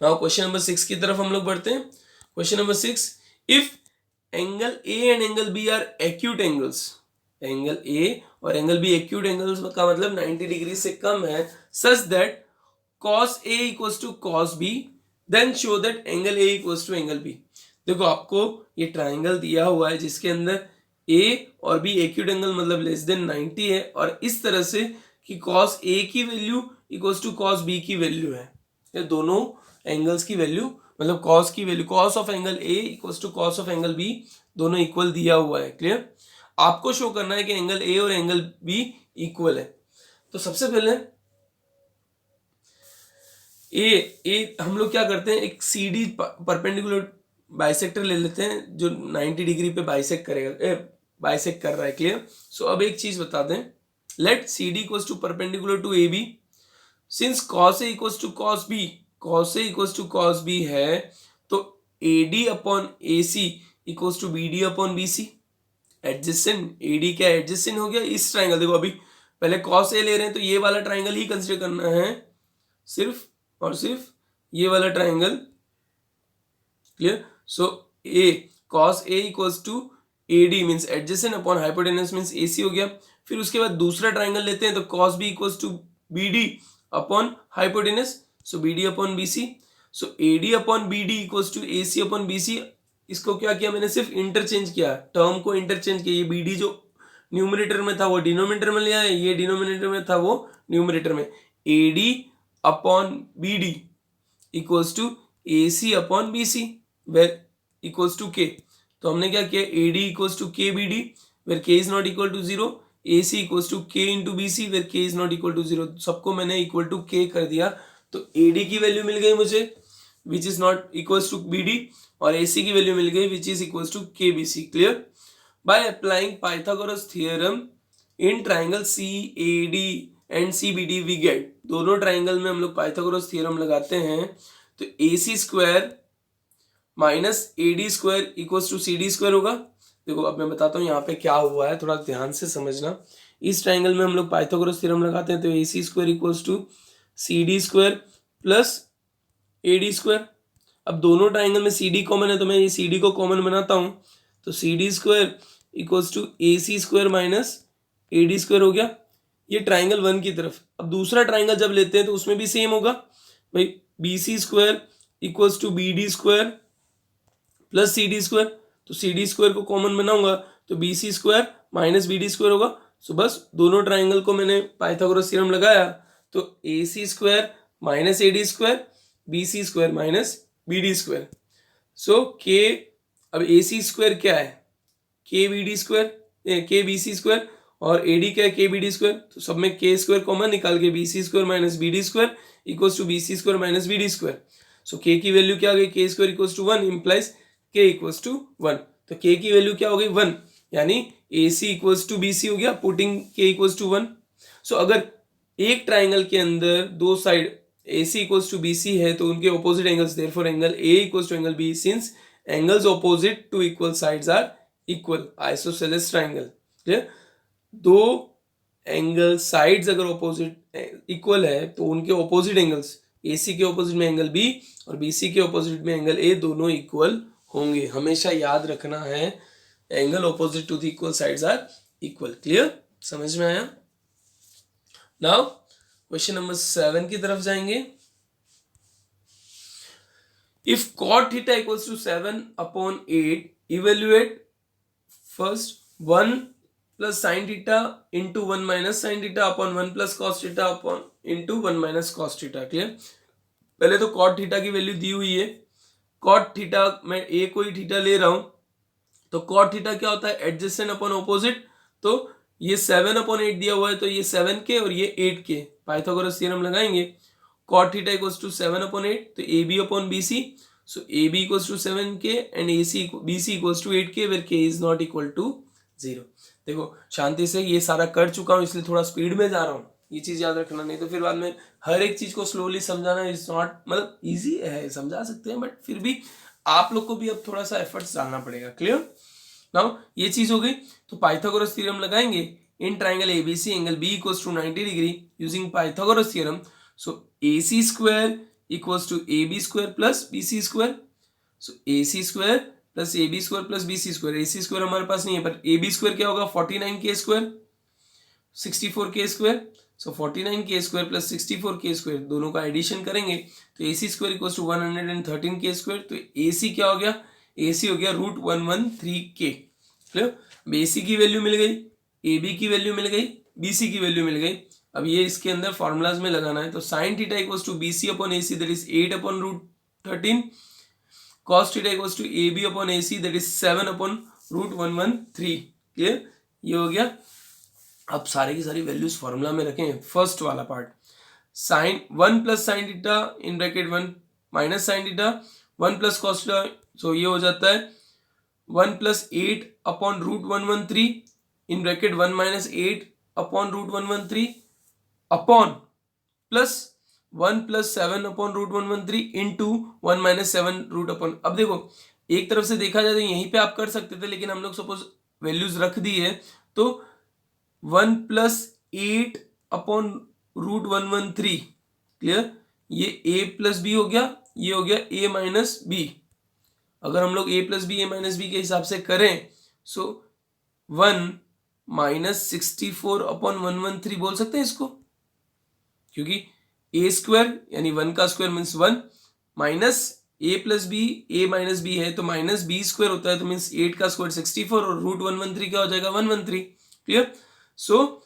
नाउ क्वेश्चन नंबर 6 की तरफ हम लोग बढ़ते हैं। Question number 6, if angle A and angle B are acute angles, angle A और एंगल B एक्यूट एंगल्स का मतलब 90 डिग्री से कम है, such that cos A equals to cos B, then show that angle A equals to angle B। देखो आपको ये triangle दिया हुआ है जिसके अंदर A और B एक्यूट एंगल मतलब लेस देन 90 है, और इस तरह से कि cos A की value equals to cos B की वैल्यू है, ये दोनों एंगल्स की वैल्यू मतलब cos की value, cos of angle A equals to cos of angle B दोनों इक्वल दिया हुआ है, क्लियर। आपको शो करना है कि एंगल A और एंगल B इक्वल है। तो सबसे पहले ए हम लोग क्या करते हैं, एक CD परपेंडिकुलर बाइसेक्टर ले लेते हैं जो 90 डिग्री पे बाइसेक्ट करेगा, बाइसेक्ट कर रहा है, क्लियर। सो अब एक चीज बता दें, let CD equals to perpendicular to AB, since cos A equals to cos B, cos A equals to cos B है, तो AD upon AC equals to BD upon BC। Adjacent, AD क्या adjacent हो गया इस triangle, देखो अभी पहले cos A ले रहे हैं तो ये वाला ट्राइंगल ही कंसिडर करना है, सिर्फ और सिर्फ ये वाला triangle, clear. So A cos A equals to AD means adjacent upon hypotenuse means AC हो गया, फिर उसके बाद दूसरा ट्राइंगल लेते हैं, तो cos b equals to B D upon hypotenuse, so B D upon B C, so A D upon B D equals to A C upon B C. इसको क्या किया मैंने, सिर्फ इंटरचेंज किया, टर्म को इंटरचेंज किया। ये बी डी जो न्यूमरेटर में था वो डिनोमिनेटर में लिया है, ये डिनोमिनेटर में था वो न्यूमरेटर में। A D upon B D equals to A C upon B C where equals to K. तो हमने क्या किया, ए डी इक्वल्स टू के B D where K is not equal to zero, A C equals to K into B C where K is not equal to zero. सबको मैंने equal to के कर दिया, तो ए डी की value मिल गई मुझे which is not equals to B D, और ए सी की वैल्यू मिल गई विच इज इक्वल्स टू के B C. Clear? By applying Pythagoras theorem in triangle C A D and C B D we get, दोनों triangle में हम लोग Pythagoras theorem लगाते हैं, तो A C square minus A D square equals to C D square होगा। देखो अब मैं बताता हूँ यहाँ पे क्या हुआ है, थोड़ा ध्यान से समझना। इस ट्राइंगल में हम लोग पाइथागोरस थ्योरम लगाते हैं, तो A C square equals to C D square plus A D square. अब दोनों ट्राइंगल में सी डी कॉमन है, तो मैं ये सी डी को कॉमन बनाता हूँ, तो C D square equals to A C square minus A D square हो गया, ये ट्राइंगल वन की तरफ। अब दूसरा ट्राइंगल जब लेते हैं तो उसमें भी सेम होगा भाई, B C square equals to B D square plus C D square, तो सी डी स्क्वायर को कॉमन बनाऊंगा तो B C square minus B D square होगा। सो बस दोनों ट्राइंगल को मैंने पाइथागोरस थ्योरम लगाया, तो A C square minus A D square, B C square minus B D square. So k, अब ए सी स्क्वायर क्या है, k B D square, k B C square, और ए डी क्या है, k B D square. तो सब में के स्क्वायर कॉमन निकाल के B C square minus B D square equals to B C square minus B D square. So k की वैल्यू क्या आ गई, k square equals to 1 implies k equals to 1, तो के की वैल्यू क्या हो गई 1, यानी ए सी इक्वल्स टू बी सी हो गया, पुटिंग के इक्वल्स टू 1। सो अगर एक ट्राइंगल के अंदर दो side A C equals to B C है तो उनके opposite angles, therefore angle A equals to angle B, since angles opposite to equal sides are equal, isosceles triangle. Clear? दो एंगल साइड्स अगर ऑपोजिट इक्वल है तो उनके opposite angles, ए सी के opposite में एंगल बी और बी सी के opposite में एंगल ए, दोनों इक्वल होंगे। हमेशा याद रखना है, angle opposite to the equal sides are equal. Clear? समझ में आया? नाउ क्वेश्चन नंबर 7 की तरफ जाएंगे। If cot theta equals to 7 upon 8, evaluate first 1 plus sin theta into 1 minus sin theta upon 1 plus cos theta upon into 1 minus cos theta। Clear? पहले तो cot theta की value दी हुई है, cot theta मैं ए को ही थीटा ले रहा हूं, तो cot थीटा क्या होता है, एडजेसेंट अपॉन ऑपोजिट। तो ये 7 अपॉन 8 दिया हुआ है, तो ये 7 के और ये 8 के, पाइथागोरस थ्योरम लगाएंगे। cot theta equals to 7 upon 8, तो A B upon B C, so A B equals to 7k and A C B C equals to 8k where K is not equal to 0। देखो शांति से ये सारा कर चुका हूं, इसलिए थोड़ा स्पीड में जा रहा हूं, ये चीज याद रखना, नहीं तो फिर बाद में हर एक चीज को स्लोली समझाना इज नॉट, मतलब इजी है, समझा सकते हैं, बट फिर भी आप लोग को भी अब थोड़ा सा एफर्ट्स डालना पड़ेगा। क्लियर? नाउ ये चीज हो गई, तो पाइथागोरस थ्योरम लगाएंगे in triangle ABC angle B equals to 90 degree using Pythagoras theorem. So AC square equals to AB square plus BC square, so AC square plus AB square plus BC square. AC square हमारे पास नहीं है, पर AB square क्या होगा, 49k square 64k square, so 49k square plus 64k square, दोनों का addition करेंगे तो AC square equals to 113k square. तो AC क्या हो गया, AC हो गया √113k। क्लियर? AC की वैल्यू मिल गई, AB की वैल्यू मिल गई, BC की वैल्यू मिल गई। अब ये इसके अंदर फॉर्मूलाज में लगाना है, तो sine theta equals to BC upon AC that is 8 upon √13, cos theta equals to AB upon AC that is 7 upon √113। Clear? ये हो गया। अब सारी की सारी वैल्यूज फॉर्मूला में रखें। फर्स्ट वाला part, sine 1 plus sine theta in bracket 1 minus sine theta 1 plus cos theta, so ये हो जाता है 1 plus 8 upon √113 in bracket 1 minus 8 upon √113 upon plus 1 plus 7 upon √113 into 1 minus 7 root upon. अब देखो एक तरफ से देखा जाए तो यहीं पे आप कर सकते थे, लेकिन हम लोग सपोज वैल्यूज रख दी है, तो 1 प्लस 8 अपॉन √113। क्लियर? ये a प्लस बी हो गया, ये हो गया a माइनस बी। अगर हम लोग a plus B a minus B के हिसाब से करें, सो 1 -64/113 बोल सकते हैं इसको, क्योंकि ए स्क्वायर यानी 1 का स्क्वायर मीन्स 1 माइनस ए प्लस बी, ए माइनस बी है तो माइनस बी स्क्वायर होता है, तो मीन्स 8 का स्क्वायर 64 और रूट 113 क्या हो जाएगा 113। क्लियर। सो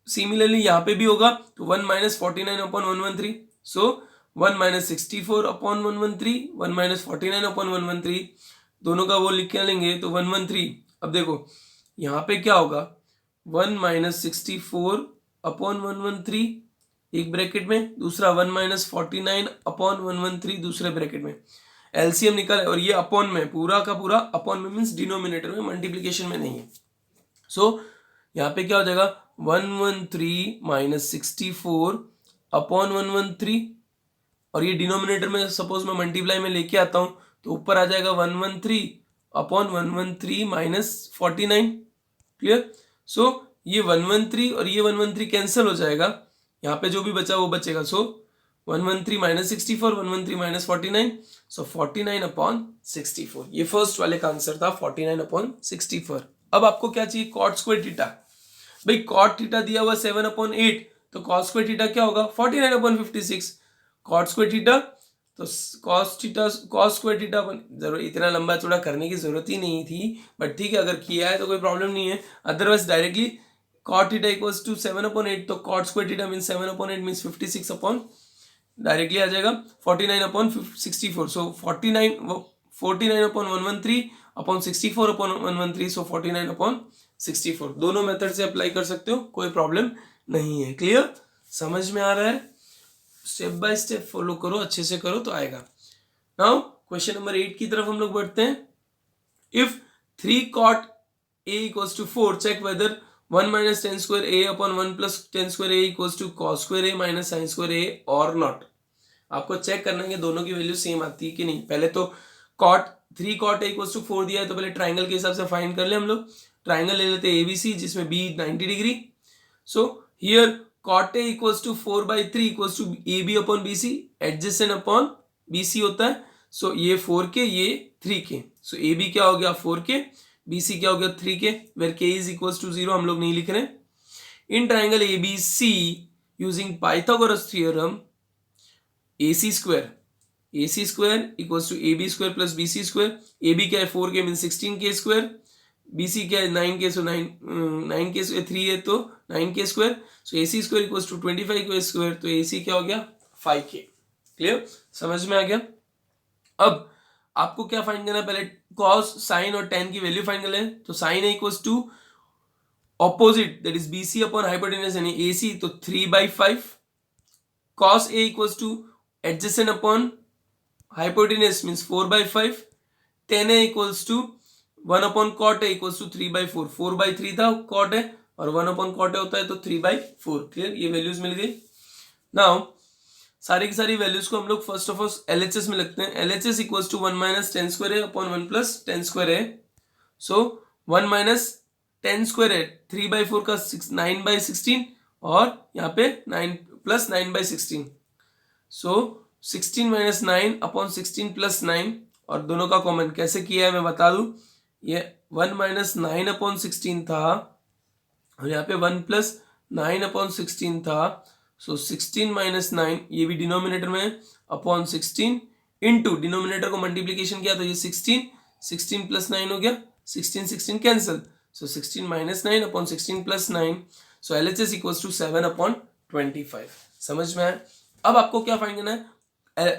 सिमिलरली यहाँ पे भी होगा तो 1 माइनस 49/113, सो 1 माइनस 64/113, 1 माइनस 49/113, दोनों का वो लिख के लेंगे तो 113। अब देखो यहाँ पे क्या होगा 1 माइनस 64/113 एक ब्रैकेट में, दूसरा 1 माइनस 49/113 दूसरे ब्रैकेट में, एलसीएम निकाले और ये अपॉन में, पूरा का पूरा अपॉन में मीन्स डिनोमिनेटर में, मल्टीप्लीकेशन में नहीं है। सो यहाँ पे क्या हो जाएगा 113 माइनस 64/113, और ये डिनोमिनेटर में सपोज मैं मल्टीप्लाई में लेके आता हूं तो ऊपर आ जाएगा 113/113 माइनस 49। क्लियर। सो ये 113 और ये 113 कैंसिल हो जाएगा, यहाँ पे जो भी बचा वो बचेगा। सो 113 माइनस 64, 113 माइनस 49, सो 49/64। ये फर्स्ट वाले का आंसर था 49/64। अब आपको क्या चाहिए कॉट स्क्वायर थीटा। भाई कॉट थीटा दिया हुआ 7/8, तो कॉस स्क्वायर थीटा क्या होगा 49/56। कॉट स्क्वायर थीटा तो कॉस स्क्वायर थीटा जरूर इतना लंबा चौड़ा करने की जरूरत ही नहीं थी, बट ठीक है अगर किया है तो कोई प्रॉब्लम नहीं है। Otherwise directly cot theta equals to 7/8, तो cot square theta mean 7/8 mean 56 upon, directly आ जाएगा 49/64। So 49/113 upon 64/113, so 49/64। दोनों मेथड से अप्लाई कर सकते हो, कोई प्रॉब्लम नहीं है। क्लियर, समझ में आ रहा है? स्टेप बाय स्टेप फॉलो करो, अच्छे से करो तो आएगा। नाउ क्वेश्चन नंबर 8 की तरफ हम लोग बढ़ते हैं। If 3 cot a equals to 4, check whether 1 minus tan square a upon 1 plus tan square a equals to cos square a minus sin square a or not। आपको चेक करना है कि दोनों की वैल्यू सेम आती है कि नहीं। पहले तो cot 3 cot a equals to 4 दिया है तो पहले ट्राइंगल के हिसाब से फाइंड कर ले हम लोग। ट्राइंगल ले लेते हैं ABC जिसमें B 90 degree. So here cot a equals to 4/3 equals to AB upon BC, adjacent upon BC होता है। सो ये 4K ये 3K, सो AB क्या हो गया 4K, BC क्या हो गया 3K, where K is equals to 0 हम लोग नहीं लिख रहे। In triangle ABC using Pythagoras theorem AC square equals to AB square plus BC square. AB क्या है 4K mean 16K square, BC क्या है 9K, सो 9K 3 है तो 9K square, so AC square equals to 25K square, तो AC क्या हो गया 5K। क्लियर, समझ में आ गया। अब आपको क्या फाइंड करना है, पहले cos साइन और tan की वैल्यू फाइंड कर लें। तो sine A equals to opposite that is BC upon hypotenuse यानी AC, तो 3/5। cos A equals to adjacent upon hypotenuse means 4/5। tan A equals to 1 upon cot A equals to 3/4। 4/3 था cot A और 1 upon cot A होता है तो 3/4। Clear, ये values मिल गई। नाउ सारी की सारी वैल्यूज को हम लोग फर्स्ट ऑफ ऑल LHS में लिखते हैं। LHS equals to 1 minus tan square A upon 1 plus tan square A। So 1 minus tan square A 3/4 का 9/16 और यहाँ पे 9 plus 9/16, so 16 minus 9 upon 16 plus 9, और दोनों का कॉमन कैसे किया है मैं बता दूं। ये 1 माइनस 9 अपॉन 16 था और यहाँ पे 1 प्लस 9 अपॉन 16 था, सो 16 माइनस 9 ये भी डिनोमिनेटर में अपॉन 16 इनटू डिनोमिनेटर को मल्टीप्लीकेशन किया तो ये 16 प्लस 9 हो गया, 16 cancel, so 16 minus 9 upon 16 plus 9, so LHS equals to 7/25। समझ में आया। अब आपको क्या फाइंड करना है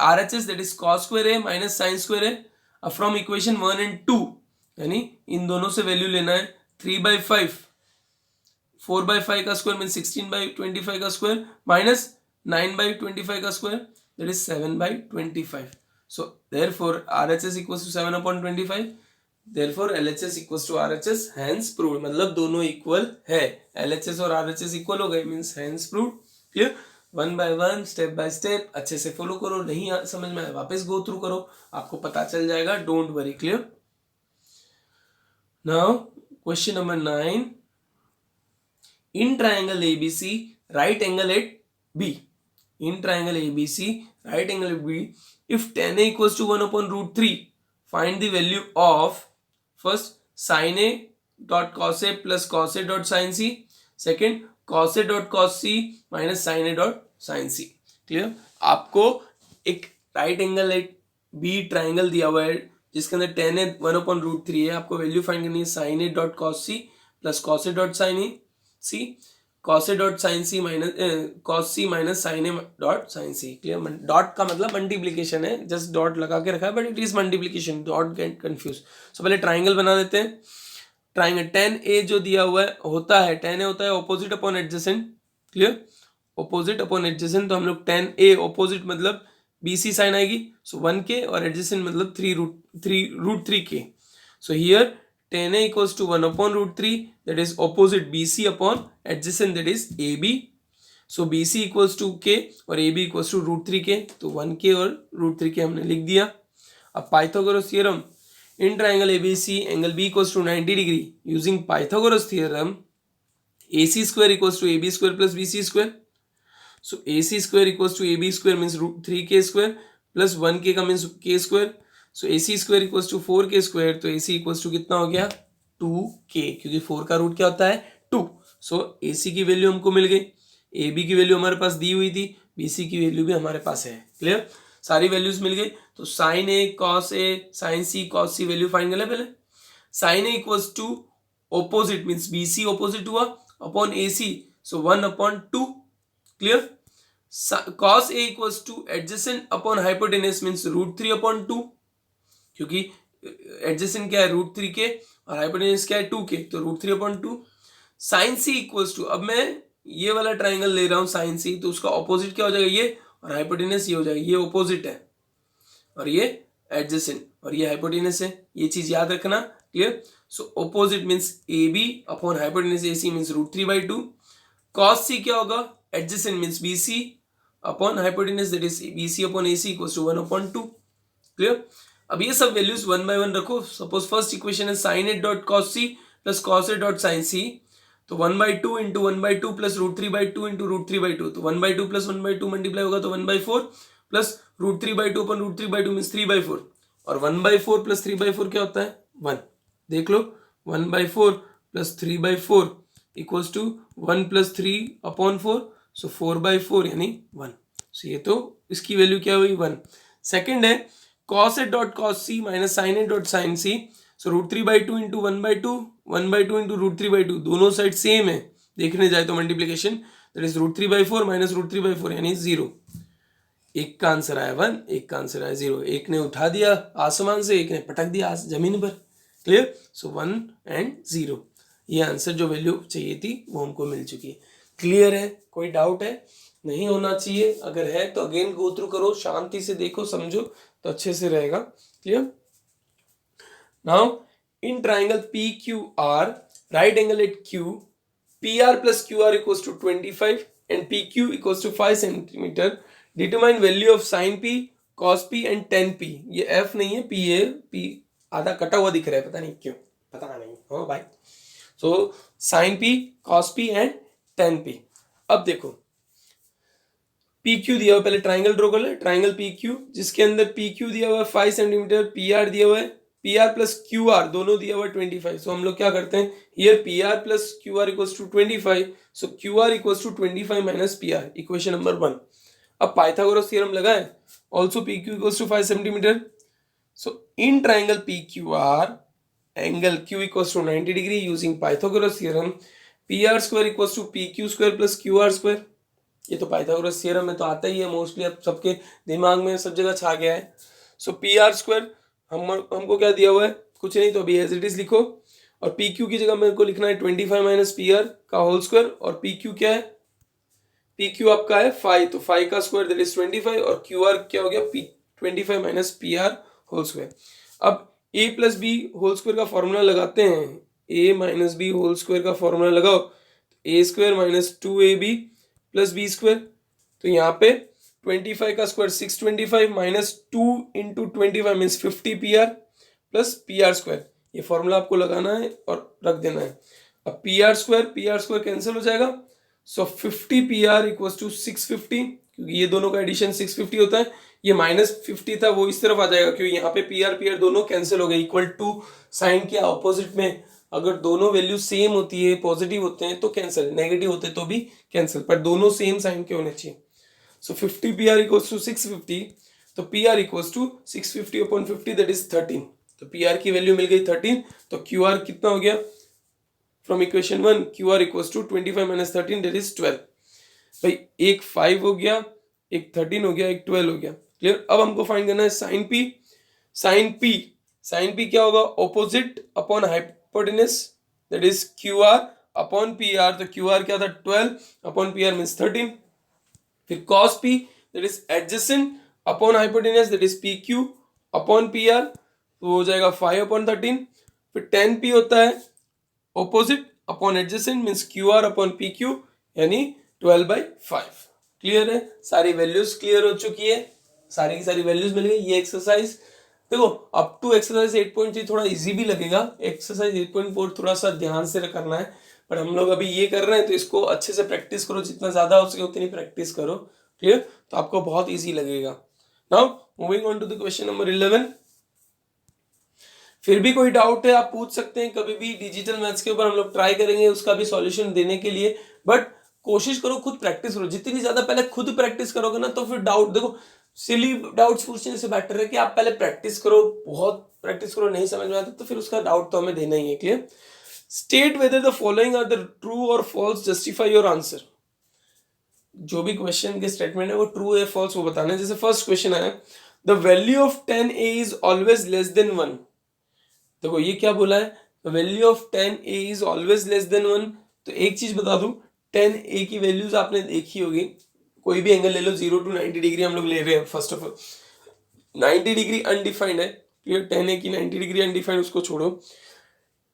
RHS that is cos square A minus sine square A from equation 1 and 2, यानी इन दोनों से वैल्यू लेना है। 3/5 4/5 का स्क्वायर मीन 16/25 का स्क्वायर माइनस 9/25 का square that is 7/25। So therefore RHS equals to 7/25, therefore LHS equals to RHS, hence proved. मतलब दोनों इक्वल है, LHS और RHS इक्वल हो गए means hence proved. Clear, 1 by 1 step by step अच्छे से फॉलो करो। नहीं समझ में आया वापस गो थ्रू करो, आपको पता चल जाएगा, don't worry. Clear. Now question number 9, in triangle ABC right angle at B, in triangle ABC right angle at B, if tan A equals to 1 upon root 3, find the value of first sin A dot cos A plus cos A dot sine C, second cos A dot cos C minus sine A dot sine C. Clear? आपको एक right angle एक B triangle दिया हुआ है जिसके अंदर ten ए 1/√3 है, आपको वैल्यू फाइंड करनी है sine A dot cos C plus cos A dot sine A C, cos A dot sine C minus cos C minus sine A dot sine C. Clear? Dot का मतलब multiplication है, just dot लगा के रखा है but it is multiplication, डॉट get confuse. So पहले triangle बना देते हैं। ट्राइंगल टेन ए जो दिया हुआ है होता है, टेन ए होता है opposite upon adjacent. Clear? Opposite upon adjacent, तो हम लोग टेन ए ऑपोजिट मतलब BC साइन आएगी, सो 1K और एडजेसेंट मतलब 3√3K। So here tan A equals to 1/√3, that is opposite BC upon adjacent, that is AB. So BC equals to K और AB equals to √3K, तो 1K और √3K हमने लिख दिया। अब Pythagoras theorem in triangle ABC angle B equals to 90 degree using Pythagoras theorem AC square equals to AB square plus BC square. So AC square equals to AB square means √3K square plus 1K का means K square. So AC square equals to 4K square, तो AC equals to कितना हो गया 2K, क्योंकि 4 का root क्या होता है 2। So AC की वैल्यू हमको मिल गई, AB की वैल्यू हमारे पास दी हुई थी, BC की वैल्यू भी हमारे पास है। क्लियर? सारी वैल्यूज मिल गई। तो sine A cos A sine C cos C value find कर ले पहले। Sine A equals to opposite means BC opposite हुआ upon AC, so 1/2। Clear? cos A equals to adjacent upon hypotenuse means √3/2, क्योंकि adjacent क्या है √3K और hypotenuse क्या है 2K, तो √3/2। sin C equals to, अब मैं ये वाला ट्राइंगल ले रहा हूँ sin C, तो उसका ऑपोजिट क्या हो जाएगा ये, और hypotenuse ये हो जाएगा, ये ऑपोजिट है और ये adjacent और ये hypotenuse है, ये चीज याद रखना। Clear? So opposite means AB upon hypotenuse AC means √3/2। cos C क्या होगा, adjacent means BC upon hypotenuse, that is BC upon AC equals to 1/2। Clear? अब ये सब वैल्यूज 1 by 1 रखो। सपोज फर्स्ट इक्वेशन है sine A dot cos C plus cos A dot sine C, तो 1/2 into 1/2 plus √3/2 into √3/2, तो 1/2 plus 1/2 multiply होगा तो 1/4 plus √3/2 अपन √3/2 means 3/4, और 1/4 प्लस 3/4 क्या होता है 1। देख लो 1/4 प्लस 3/4 इक्वल्स टू 1 प्लस 3/4, सो 4/4 यानी 1। सो ये तो इसकी वैल्यू क्या हुई 1। सेकंड है cos A dot cos C minus sin A dot sin C, so √3/2 into 1/2 1/2 into √3/2, दोनों साइड सेम है देखने जाए तो मल्टीप्लीकेशन, दैट इज √3/4 माइनस √3/4 यानी 0। एक का आंसर आया 1, एक का आंसर आया 0। एक ने उठा दिया आसमान से, एक ने पटक दिया जमीन पर। क्लियर? सो 1 and 0, ये आंसर जो वैल्यू चाहिए थी वो हमको मिल चुकी है। क्लियर है? कोई डाउट है? नहीं होना चाहिए, अगर है तो अगेन गो थ्रू करो, शांति से देखो समझो तो अच्छे से रहेगा। Clear? Now in triangle PQR right angle at Q, PR plus QR equals to 25 and PQ equals to 5 centimetre, determine value of sin P cos P and tan P। ये F नहीं है, P है, P आधा कटा हुआ दिख रहा है, पता नहीं क्यों, पता नहीं हो भाई। सो sin P cos P and tan P। अब देखो PQ दिया हुआ, पहले ट्राइंगल ड्रॉ कर ले, ट्राइंगल PQ जिसके अंदर PQ दिया हुआ है 5 सेंटीमीटर, PR दिया हुआ है, PR प्लस QR दोनों दिया हुआ है 25। सो हम लोग क्या करते हैं, here PR plus QR equals to 25, so QR equals to 25 minus PR, equation number 1। अब पाइथागोरस थ्योरम लगाएं, also PQ equals to 5 centimetre, so in triangle PQR angle Q equals to 90 degree using Pythagoras theorem, PR square equals to PQ square plus QR square. ये तो Pythagoras theorem में तो आता ही है mostly, अब सबके दिमाग में सब जगह छा गया है। सो PR स्क्वायर हमको क्या दिया हुआ है, कुछ नहीं, तो अभी एज इट इज लिखो, और PQ की जगह मेरे को लिखना है 25 माइनस PR का होल स्क्वायर, और PQ क्या है, PQ आपका है 5, तो 5 का स्क्वायर दैट इज 25, और QR क्या हो गया 25 माइनस PR होल स्क्वायर। अब A plus B whole square का फॉर्मूला लगाते हैं, A minus B whole square का फॉर्मूला लगाओ, A square minus 2AB plus B square, तो यहाँ पे 25 का square 625 minus 2 into 25 means 50 PR plus PR square, ये फॉर्मूला आपको लगाना है और रख देना है। अब PR स्क्वायर कैंसिल हो जाएगा, सो 50 PR इक्वल्स टू 650, क्योंकि ये दोनों का एडिशन 650 होता है, ये माइनस 50 था वो इस तरफ आ जाएगा, क्योंकि यहाँ पे PR दोनों कैंसिल हो गए, इक्वल टू साइन के अपोजिट में अगर दोनों वैल्यू सेम होती है, पॉजिटिव होते हैं तो कैंसिल, नेगेटिव होते तो भी कैंसिल, पर दोनों सेम साइन के होने चाहिए। सो 50 PR इक्वल्स टू 650, तो PR equals to 650 upon 50 that is 13। तो PR की वैल्यू मिल गई 13, तो QR कितना हो गया from equation 1, QR equals to 25 minus 13 that is 12। भाई एक 5 हो गया, एक 13 हो गया, एक 12 हो गया। क्लियर। अब हमको फाइंड करना है साइन P। साइन P क्या होगा, opposite upon hypotenuse that is QR upon PR। तो QR क्या था 12 अपॉन PR मींस 13। फिर cos P that is adjacent upon hypotenuse that is PQ upon PR, तो हो जाएगा 5 अपॉन 13। फिर tan P होता है opposite upon adjacent means QR upon PQ, यानी 12/5। क्लियर है, सारी वैल्यूज क्लियर हो चुकी है, सारी की सारी वैल्यूज मिल गई। ये एक्सरसाइज देखो अप टू एक्सरसाइज 8.3 थोड़ा इजी भी लगेगा, एक्सरसाइज 8.4 थोड़ा सा ध्यान से करना है, पर हम लोग अभी ये कर रहे हैं तो इसको अच्छे से प्रैक्टिस करो, जितना ज्यादा हो सके उतनी प्रैक्टिस करो। क्लियर, तो आपको बहुत इजी लगेगा। Now moving on to the question number 11। फिर भी कोई डाउट है आप पूछ सकते हैं कभी भी, डिजिटल मैथ्स के ऊपर हम लोग ट्राई करेंगे उसका भी सॉल्यूशन देने के लिए, बट कोशिश करो खुद प्रैक्टिस करो, जितनी ज्यादा पहले खुद प्रैक्टिस करोगे ना तो फिर डाउट देखो सिली डाउट्स पूछने से बेटर है कि आप पहले प्रैक्टिस करो, बहुत प्रैक्टिस करो, नहीं समझ में आता तो फिर उसका डाउट तो हमें देना ही है। Clear. State whether the following are the true और फॉल्स, जस्टिफाई योर आंसर। जो भी क्वेश्चन के स्टेटमेंट है वो ट्रू है फॉल्स वो बताना है। जैसे फर्स्ट क्वेश्चन आया, the value of 10a is always less than 1। देखो ये क्या बोला है, value of 10a is always less than 1। तो एक चीज बता दूं, 10a की वैल्यूज आपने देखी होगी, कोई भी एंगल ले लो 0 to 90 डिग्री हम लोग ले रहे हैं। First of all 90 degree undefined है, क्लियर। 10a की 90 डिग्री अनडिफाइंड उसको छोड़ो।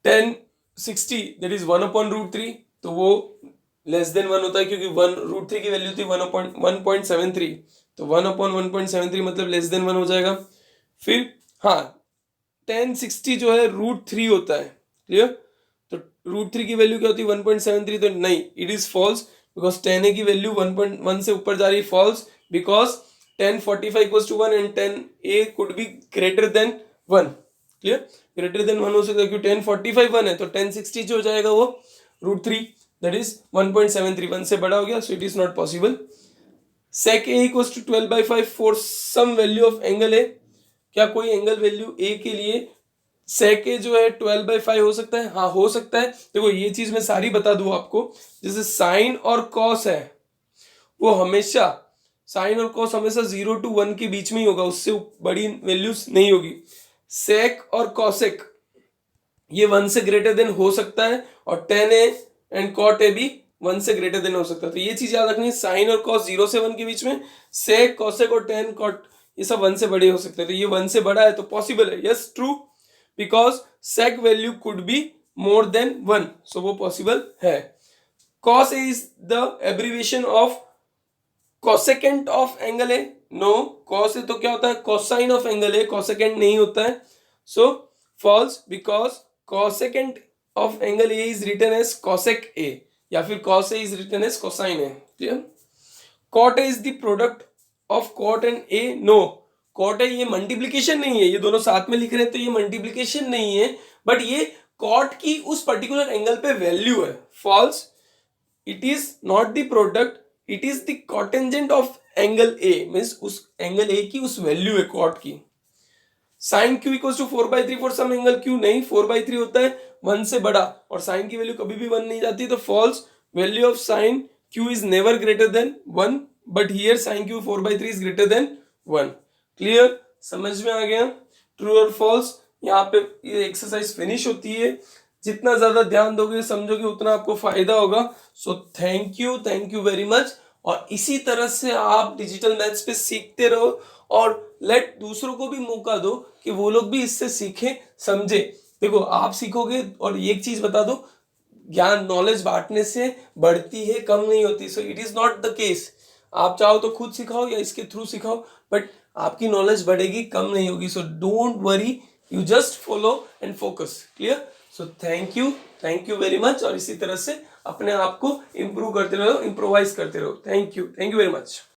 1060 दैट इज 1/√3, तो वो लेस देन 1 होता है क्योंकि 1√3 की वैल्यू थी 1.73, तो 1/1.73 मतलब लेस देन 1 हो जाएगा। फिर हाँ 1060 जो है √3 होता है, क्लियर। तो √3 की वैल्यू क्या होती है 1.73, तो नहीं, it is false because 10a की वैल्यू 1.1 से ऊपर जा रही है। False because 1045 equals to 1 and 10a could be greater than 1। Clear, greater than 1 हो सकता है क्योंकि 1045 1 है, तो 1060 जो हो जाएगा वो √3 दैट इज 1.73, 1 से बड़ा हो गया, so it is not possible. sec a equals to 12/5 for some value of angle a। क्या कोई एंगल वैल्यू a के लिए sec a जो है 12/5 हो सकता है? हाँ हो सकता है। देखो ये चीज मैं सारी बता दूं आपको, जैसे साइन और cos है वो हमेशा, साइन और cos हमेशा 0 to 1 के बीच में ही होगा, उससे बड़ी वैल्यूज नहीं होगी। sec और cosec ये 1 से ग्रेटर देन हो सकता है, और tan a and cot a भी 1 से ग्रेटर देन हो सकता है। तो ये चीज याद रखनी है, साइन और cos 0 से 1 के बीच में, sec cosec और tan cot ये सब 1 से बड़े हो सकते हैं। तो ये 1 से बड़ा है तो पॉसिबल है, yes true, because sec value could be more than 1, so वो पॉसिबल है। cos a is the abbreviation of cosecant of angle A. No, cos a तो क्या होता है cosine of angle A, cosecant नहीं होता है, so false because cosecant of angle A is written as cosec a, या फिर cos a is written as cosine a। Clear. cot a is the product of cot and a। No, cot a ये multiplication नहीं है, ये दोनों साथ में लिख रहे हैं तो ये मल्टीप्लीकेशन नहीं है, बट ये cot की उस पर्टिकुलर एंगल पे वैल्यू है। False, it is not the product, it is the cotangent of angle a, means उस एंगल a की उस वैल्यू है cot की। Sine q equals to 4/3 for some angle q, नहीं 4/3 होता है 1 से बड़ा, और साइन की वैल्यू कभी भी 1 नहीं जाती, तो false, value of sine q is never greater than 1, but here sine q 4/3 is greater than 1। Clear, समझ में आ गया, ट्रू और फॉल्स। यहाँ पे ये एक्सरसाइज फिनिश होती है, जितना ज्यादा ध्यान दोगे समझोगे उतना आपको फायदा होगा। So thank you very much, और इसी तरह से आप डिजिटल मैथ्स पे सीखते रहो, और लेट दूसरों को भी मौका दो कि वो लोग भी इससे सीखें समझे। देखो आप सीखोगे, और एक चीज बता दो, ज्ञान नॉलेज बांटने से बढ़ती है, कम नहीं होती। सो it is not the case, आप चाहो तो खुद सिखाओ या इसके थ्रू सिखाओ, बट आपकी नॉलेज बढ़ेगी, कम नहीं होगी। So don't worry, you just follow and focus. Clear. So thank you very much, और इसी तरह से अपने आप को इंप्रूव करते रहो, इम्प्रोवाइज करते रहो। Thank you very much.